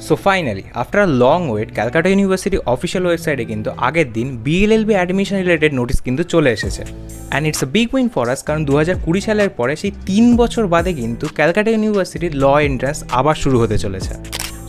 So finally after a long wait Calcutta University official ওয়েবসাইটে কিন্তু আগের দিন বিএলএলবি অ্যাডমিশন রিলেটেড নোটিস কিন্তু চলে এসেছে। And it's a big win for us, কারণ 2020 সালের পরে সেই 3 বছর বাদে কিন্তু ক্যালকাটা ইউনিভার্সিটির ল এন্ট্রান্স আবার শুরু হতে চলেছে।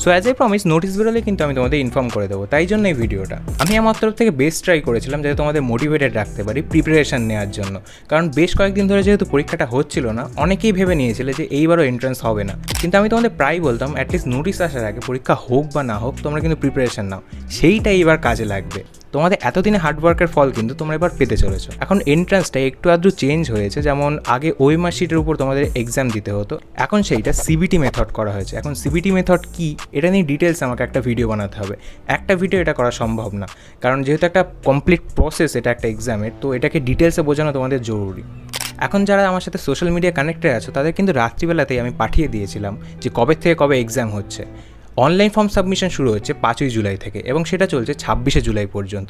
So as I promise, notice বেরোলে কিন্তু আমি তোমাদের ইনফর্ম করে দেবো, তাই জন্য এই ভিডিওটা। আমি আমার তরফ থেকে বেস্ট ট্রাই করেছিলাম যাতে তোমাদের মোটিভেটেড রাখতে পারি প্রিপারেশন নেওয়ার জন্য, কারণ বেশ কয়েকদিন ধরে যেহেতু পরীক্ষাটা হচ্ছিল না, অনেকেই ভেবে নিয়েছিল যে এইবারও এন্ট্রান্স হবে না। কিন্তু আমি তোমাদের প্রায় বলতাম অ্যাটলিস্ট নোটিস আসার আগে পরীক্ষা হোক বা না হোক তোমরা কিন্তু প্রিপারেশন নাও, সেইটাই এবার কাজে লাগবে। তোমাদের এতদিনে হার্ডওয়ার্কের ফল কিন্তু তোমরা এবার পেতে চলেছো। এখন এন্ট্রান্সটা একটু আধটু চেঞ্জ হয়েছে, যেমন আগে ওএমআর শিটের উপর তোমাদের এক্সাম দিতে হতো, এখন সেইটা সিবিটি মেথড করা হয়েছে। এখন সিবিটি মেথড কি এটা নিয়ে ডিটেলস আমাকে একটা ভিডিও বানাতে হবে। একটা ভিডিও এটা করা সম্ভব না, কারণ যেহেতু একটা কমপ্লিট প্রসেস এটা একটা এক্সামের, তো এটাকে ডিটেলসে বোঝানো তোমাদের জরুরি। এখন যারা আমার সাথে সোশ্যাল মিডিয়া কানেক্টেড আছো তাদের কিন্তু রাত্রিবেলাতেই আমি পাঠিয়ে দিয়েছিলাম যে কবে থেকে কবে এক্সাম হচ্ছে। অনলাইন ফর্ম সাবমিশন শুরু হচ্ছে 5ই জুলাই থেকে এবং সেটা চলছে 26শে জুলাই পর্যন্ত।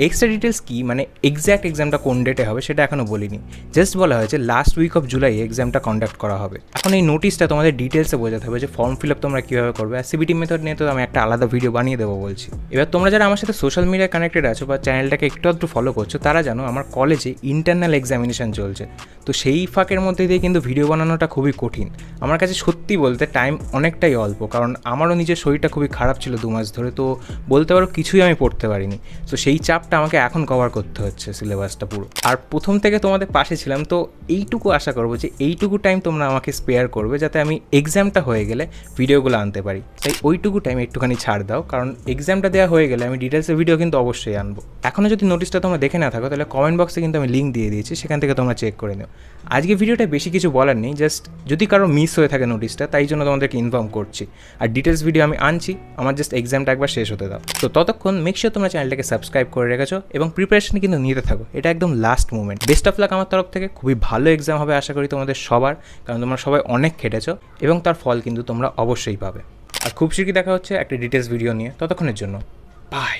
এক্সট্রা ডিটেলস কি, মানে এক্স্যাক্ট এক্সামটা কোন ডেটে হবে সেটা এখনও বলিনি, জাস্ট বলা হয়েছে লাস্ট উইক অফ জুলাই এক্সামটা কন্ডাক্ট করা হবে। এখন এই নোটিশটা তোমাদের ডিটেলসে বোঝাতে হবে যে ফর্ম ফিল আপ তোমরা কীভাবে করবে, আর সিবিটি মেথড নিয়ে তো আমি একটা আলাদা ভিডিও বানিয়ে দেবো বলছি। এবার তোমরা যারা আমার সাথে সোশ্যাল মিডিয়ায় কানেক্টেড আছো বা চ্যানেলটাকে একটু ফলো করছো, তারা জানো আমার কলেজে ইন্টারনাল এক্সামিনেশন চলছে। তো সেই ফাঁকের মধ্যে দিয়ে কিন্তু ভিডিও বানানোটা খুবই কঠিন। আমার কাছে সত্যি বলতে টাইম অনেকটাই অল্প, কারণ আমারও নিজের শরীরটা খুবই খারাপ ছিল 2 মাস ধরে, তো বলতে পারো কিছুই আমি পড়তে পারিনি। তো সেই চাপটা আমাকে এখন কভার করতে হচ্ছে সিলেবাসটা পুরো। আর প্রথম থেকে তোমাদের পাশে ছিলাম, তো এইটুকু আশা করবো যে এইটুকু টাইম তোমরা আমাকে স্পেয়ার করবে যাতে আমি এক্সামটা হয়ে গেলে ভিডিওগুলো আনতে পারি। তাই ওইটুকু টাইম একটুখানি ছাড় দাও, কারণ এক্সামটা দেওয়া হয়ে গেলে আমি ডিটেলসের ভিডিও কিন্তু অবশ্যই আনবো। এখনও যদি নোটিশটা তোমরা দেখে না থাকো তাহলে কমেন্ট বক্সে কিন্তু আমি লিঙ্ক দিয়ে দিয়েছি, সেখান থেকে তোমরা চেক করে নিও। আজকে ভিডিওটা বেশি কিছু বলার নেই, জাস্ট যদি কারো মিস হয়ে থাকে নোটিশটা, তাই জন্য তোমাদেরকে ইনফর্ম করছি। আর ডিটেলস ভিডিও আমি আনছি, আমার জাস্ট এক্সামটা একবার শেষ হতে দাও। তো ততক্ষণ মেক শিওর তোমরা চ্যানেলটাকে সাবস্ক্রাইব করে রেখেছো এবং প্রিপারেশন কিন্তু নিতে থাকো, এটা একদম last movement. Best of luck আমার তরফ থেকে, খুবই ভালো এক্সাম হবে আশা করি তোমাদের সবার, কারণ তোমরা সবাই অনেক খেটেছো এবং তার ফল কিন্তু তোমরা অবশ্যই পাবে। আর খুব শীঘ্রই দেখা হচ্ছে একটা ডিটেলস ভিডিও নিয়ে, ততক্ষণের জন্য বাই।